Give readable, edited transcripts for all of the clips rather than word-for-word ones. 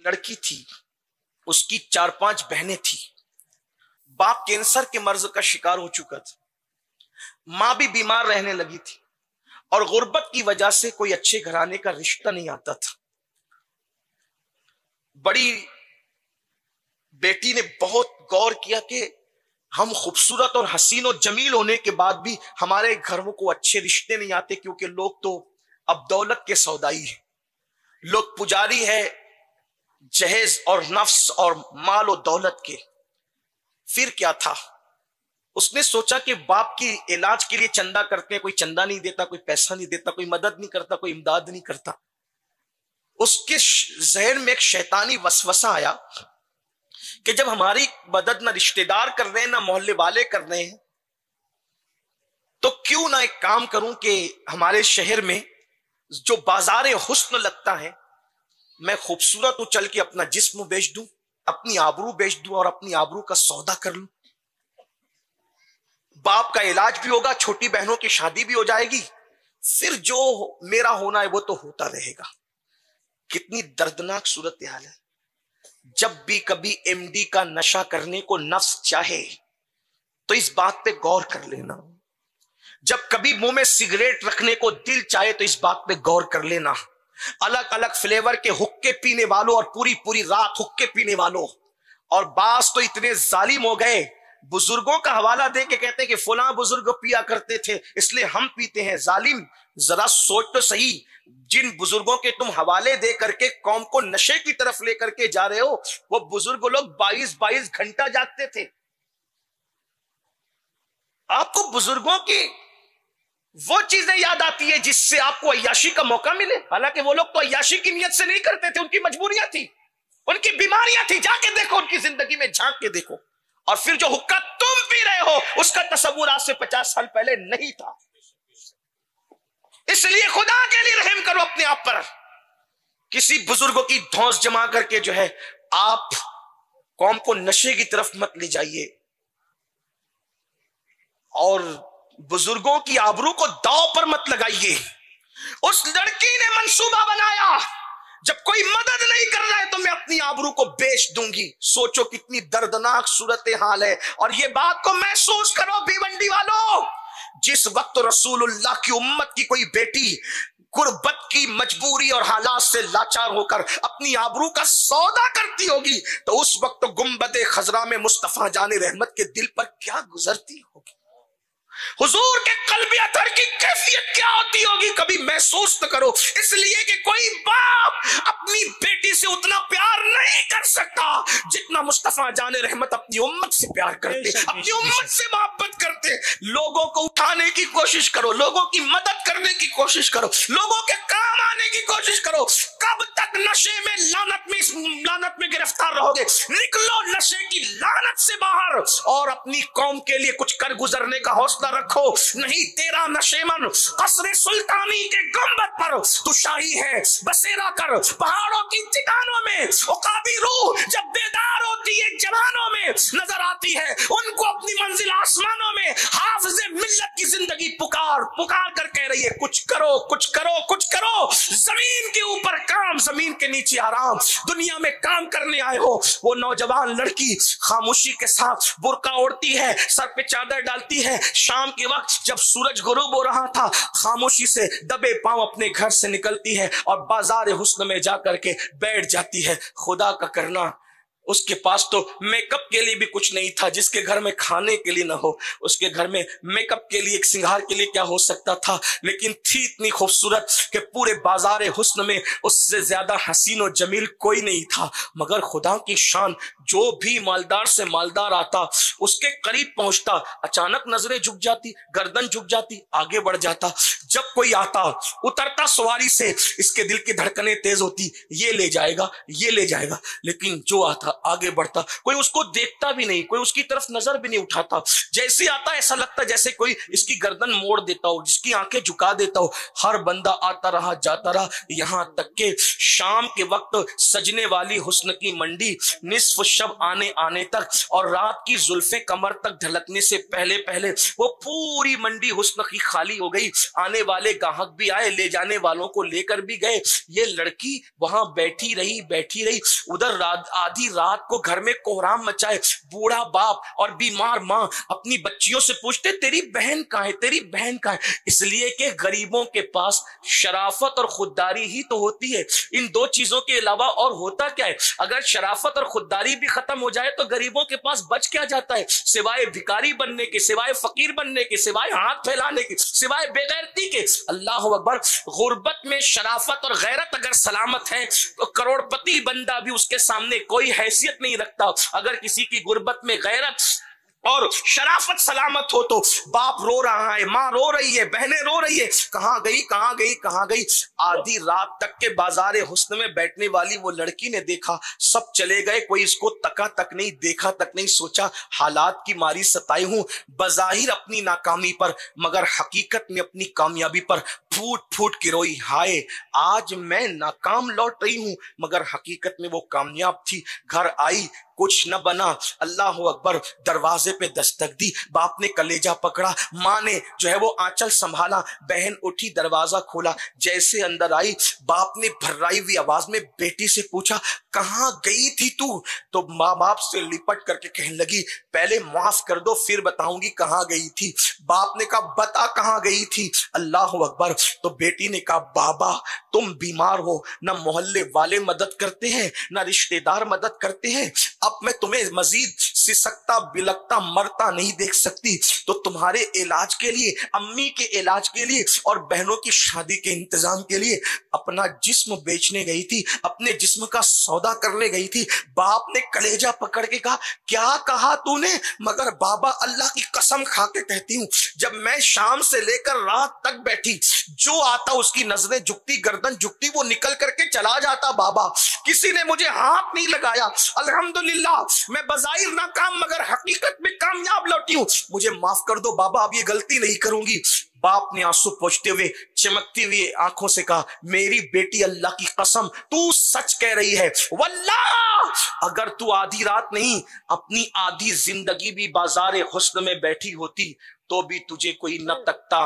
लड़की थी, उसकी 4-5 बहनें थी। बाप कैंसर के मर्ज का शिकार हो चुका था, मां भी बीमार रहने लगी थी और गुर्बत की वजह से कोई अच्छे घराने का रिश्ता नहीं आता था। बड़ी बेटी ने बहुत गौर किया कि हम खूबसूरत और हसीन और जमील होने के बाद भी हमारे घरों को अच्छे रिश्ते नहीं आते, क्योंकि लोग तो अब दौलत के सौदाई है, लोग पुजारी है जहेज और नफ्स और माल और दौलत के। फिर क्या था, उसने सोचा कि बाप की इलाज के लिए चंदा करते हैं, कोई चंदा नहीं देता, कोई पैसा नहीं देता, कोई मदद नहीं करता, कोई इमदाद नहीं करता। उसके जहन में एक शैतानी वसवसा आया कि जब हमारी मदद ना रिश्तेदार कर रहे हैं ना मोहल्ले वाले कर रहे हैं, तो क्यों ना एक काम करूं कि हमारे शहर में जो बाजार हुस्न लगता है, मैं खूबसूरत हूं, चल के अपना जिस्म बेच दूं, अपनी आबरू बेच दूं और अपनी आबरू का सौदा कर लूं। बाप का इलाज भी होगा, छोटी बहनों की शादी भी हो जाएगी, फिर जो मेरा होना है वो तो होता रहेगा। कितनी दर्दनाक सूरत हाल है। जब भी कभी एमडी का नशा करने को नफ्स चाहे तो इस बात पे गौर कर लेना। जब कभी मुंह में सिगरेट रखने को दिल चाहे तो इस बात पे गौर कर लेना। अलग अलग फ्लेवर के हुक्के पीने वालों और पूरी पूरी रात हुक्के पीने वालों, और बास तो इतने जालिम हो गए, बुजुर्गों का हवाला दे के कहते हैं कि फुला बुजुर्ग पिया करते थे इसलिए हम पीते हैं। जालिम, जरा सोच तो सही, जिन बुजुर्गों के तुम हवाले दे करके कौम को नशे की तरफ लेकर के जा रहे हो, वो बुजुर्ग लोग 22-22 घंटा जागते थे। आपको बुजुर्गों की वो चीजें याद आती है जिससे आपको अय्याशी का मौका मिले, हालांकि वो लोग तो अय्याशी की नियत से नहीं करते थे, उनकी मजबूरियां थी, उनकी बीमारियां थी। जाके देखो, उनकी जिंदगी में झांक के देखो। और फिर जो हुक्का तुम पी रहे हो उसका तसव्वुर आज से 50 साल पहले नहीं था। इसलिए खुदा के लिए रहम करो अपने आप पर। किसी बुजुर्गों की धौंस जमा करके जो है आप कौम को नशे की तरफ मत ले जाइए, और बुजुर्गों की आबरू को दांव पर मत लगाइए। उस लड़की ने मंसूबा बनाया, जब कोई मदद नहीं कर रहा है तो मैं अपनी आबरू को बेच दूंगी। सोचो कितनी दर्दनाक सूरत हाल है। और ये बात को महसूस करो भिवंडी वालों, जिस वक्त रसूलुल्लाह की उम्मत की कोई बेटी गुर्बत की मजबूरी और हालात से लाचार होकर अपनी आबरू का सौदा करती होगी, तो उस वक्त गुंबदे खजरा में मुस्तफा जाने रहमत के दिल पर क्या गुजरती होगी, हुजूर के कल्बी अतर की कैफियत क्या होती होगी, कभी महसूस तो करो। इसलिए कि कोई बाप अपनी बेटी से उतना प्यार नहीं कर सकता जितना मुस्तफा जाने रहमत अपनी उम्मत से प्यार करते, अपनी उम्मत से मोहब्बत करते। लोगों को उठाने की कोशिश करो, लोगों की मदद करने की कोशिश करो, लोगों के काम आने की कोशिश करो। कब तक नशे में लानत में गिरफ्तार रहोगे? निकलो नशे की लानत से बाहर और अपनी कौम के लिए कुछ कर गुजरने का हौसला रखो। नहीं तेरा नशेमन कसरे सुल्तानी के गुंबद पर तू शाही है, बसेरा कर पहाड़ों की चट्टानों में। उकाबी रूह जब बेदार होती है जवानों में नजर आती है, उनको अपनी मंजिल आसमानों में। हाफिज़े मिल्लत की जिंदगी पुकार पुकार कर कह रही है, कुछ करो कुछ करो कुछ करो। जमीन के ऊपर काम, जमीन के नीचे आराम। दुनिया में काम करने आए हो। वो नौजवान लड़की खामोशी के साथ बुर्का ओढ़ती है, सर पे चादर डालती है। शाम के वक्त जब सूरज गुरूब हो रहा था, खामोशी से दबे पांव अपने घर से निकलती है और बाजार हुस्न में जाकर के बैठ जाती है। खुदा का करना, उसके पास तो मेकअप के लिए भी कुछ नहीं था। जिसके घर में खाने के लिए ना हो, उसके घर में मेकअप के लिए, एक सिंगार के लिए क्या हो सकता था, लेकिन थी इतनी खूबसूरत कि पूरे बाजार हुस्न में उससे ज्यादा हसीन और जमील कोई नहीं था। मगर खुदा की शान, जो भी मालदार से मालदार आता उसके करीब पहुंचता, अचानक नजरें झुक जाती, गर्दन झुक जाती, आगे बढ़ जाता। जब कोई आता, उतरता सवारी से, इसके दिल की धड़कनें तेज होती, ये ले जाएगा ये ले जाएगा। लेकिन जो आता आगे बढ़ता, कोई उसको देखता भी नहीं, कोई उसकी तरफ नजर भी नहीं उठाता। जैसे आता ऐसा लगता जैसे कोई इसकी गर्दन मोड़ देता हो, जिसकी आंखें झुका देता हो। हर बंदा आता रहा जाता रहा, यहां तक के शाम के वक्त सजने वाली हुस्न की मंडी निस्फ शब आने आने तक और रात की जुल्फे कमर तक ढलकने से पहले पहले वो पूरी मंडी हुस्न की खाली हो गई। आने वाले गाहक भी आए, ले जाने वालों को लेकर भी गए। ये लड़की वहां बैठी रही। उधर आधी रात को घर में कोहराम मचाए, बूढ़ा बाप और बीमार माँ अपनी बच्चियों से पूछते तेरी बहन कहाँ है, तेरी बहन कहाँ है। इसलिए कि गरीबों के पास शराफत और खुददारी ही तो होती है, इन दो चीजों के अलावा और होता क्या है। अगर शराफत और खुददारी भी खत्म हो जाए तो गरीबों के पास बच क्या जाता है, सिवाय भिखारी बनने के, सिवाय फकीर बनने के, सिवाय हाथ फैलाने के, सिवाय बेगैरती के। अल्लाह अकबर। गुर्बत में शराफत और गैरत अगर सलामत है तो करोड़पति बंदा भी उसके सामने कोई हैसियत नहीं रखता। अगर किसी की गुर्बत में गैरत और शराफत सलामत हो तो बाप रो रहा है, माँ रो रही है, बहनें रो रही है, कहां गई। आधी रात तक के बाजारे हुस्न में बैठने वाली वो लड़की ने देखा, सब चले गए, कोई इसको तका तक नहीं, देखा तक नहीं। सोचा हालात की मारी सताई हूं, बजाहिर अपनी नाकामी पर मगर हकीकत में अपनी कामयाबी पर फूट फूट के रोई। हाय आज मैं नाकाम लौट रही हूं मगर हकीकत में वो कामयाब थी। घर आई, कुछ न बना। अल्लाह अकबर। दरवाजे पे दस्तक दी, बाप ने कलेजा पकड़ा, माँ ने जो है वो आंचल संभाला। बहन उठी, दरवाजा खोला, जैसे अंदर आई बाप ने भर्राई हुई आवाज में बेटी से पूछा कहां गई थी तू। तो माँ बाप से लिपट करके कहने लगी पहले माफ कर दो फिर बताऊंगी कहां गई थी। बाप ने कहा बता कहां गई थी। अल्लाह अकबर। तो बेटी ने कहा बाबा तुम बीमार हो, ना मोहल्ले वाले मदद करते हैं ना रिश्तेदार मदद करते हैं, अब मैं तुम्हें मजीद सिसकता बिलकता मरता नहीं देख सकती, तो तुम्हारे इलाज के लिए, अम्मी के इलाज के लिए और बहनों की शादी के इंतजाम के लिए अपना जिस्म बेचने गई थी, अपने जिस्म का सौदा करने गई थी। बाप ने कलेजा पकड़ के कहा क्या कहा तूने। मगर बाबा अल्लाह की कसम खा के कहती हूँ जब मैं शाम से लेकर रात तक बैठी, जो आता उसकी नजरें झुकती, गर्दन झुकती, वो निकल करके चला जाता। बाबा किसी ने मुझे हाथ नहीं लगाया, अल्हम्दुलिल्लाह मैं बजाहिर नाकाम मगर हकीकत में कामयाब लौटी हूं, मुझे माफ कर दो बाबा, अब ये गलती नहीं करूंगी। बाप ने आंसू पोंछते हुए चमकती हुई आंखों से कहा मेरी बेटी अल्लाह की कसम तू सच कह रही है, वल्लाह अगर तू आधी रात नहीं अपनी आधी जिंदगी भी बाजारे हुस्न में बैठी होती तो भी तुझे कोई न तकता,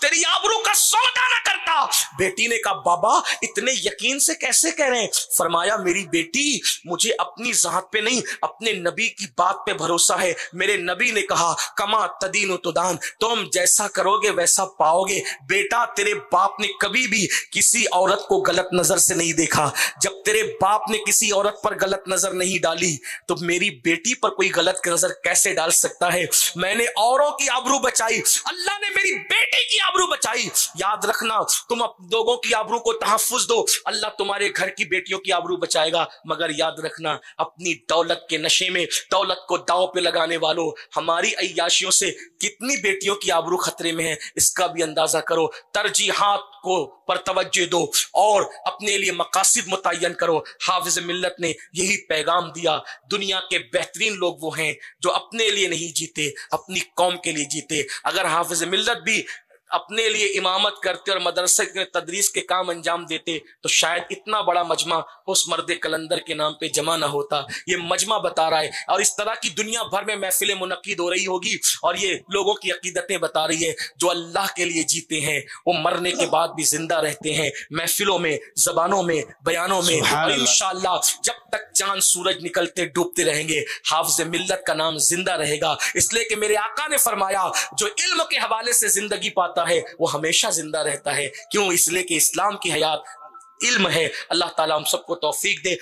तेरी आबरू का सौदा न करता। बेटी ने कहा बाबा इतने यकीन से कैसे कह रहे हैं। फरमाया मेरी बेटी मुझे अपनी जात पे नहीं अपने नबी की बात पे भरोसा है। मेरे नबी ने कहा कमा तदीन तुदान, तुम जैसा करोगे वैसा पाओगे। बेटा तेरे बाप ने कभी भी किसी औरत को गलत नजर से नहीं देखा, जब तेरे बाप ने किसी औरत पर गलत नजर नहीं डाली तो मेरी बेटी पर कोई गलत नजर कैसे डाल सकता है। मैंने औरों की आबरू बचाई, अल्लाह ने मेरी बेटी की आबरू बचाई। याद रखना तुम लोगों की आबरू को तहफ्फुज दो, अल्लाह तुम्हारे घर की बेटियों की आबरू बचाएगा। मगर याद रखना अपनी दौलत के नशे में दौलत को दांव पे लगाने वालों, हमारी अय्याशियों से कितनी बेटियों की आबरू खतरे में है इसका भी अंदाजा करो। तरजीहात को पर तवज्जो दो और अपने लिए मकासिद मुतय्यन करो। हाफिज मिल्लत ने यही पैगाम दिया। दुनिया के बेहतरीन लोग वो हैं जो अपने लिए नहीं जीते, अपनी कौम के लिए जीते। अगर हाफिज मिल्लत भी अपने लिए इमामत करते और मदरसे के तदरीस के काम अंजाम देते तो शायद इतना बड़ा मजमा उस मर्द कलंदर के नाम पे जमा ना होता। ये मजमा बता रहा है और इस तरह की दुनिया भर में महफिलें मुनक्किद हो रही होगी और ये लोगों की अकीदतें बता रही है जो अल्लाह के लिए जीते हैं वो मरने के बाद भी जिंदा रहते हैं महफिलों में, जबानों में, बयानों में। और इंशाअल्लाह जब तक चांद सूरज निकलते डूबते रहेंगे हाफिज मिल्लत का नाम जिंदा रहेगा। इसलिए कि मेरे आका ने फरमाया जो इल्म के हवाले से जिंदगी पाता है वो हमेशा जिंदा रहता है। क्यों? इसलिए कि इस्लाम की हयात इल्म है। अल्लाह ताला हम सबको तौफीक दे।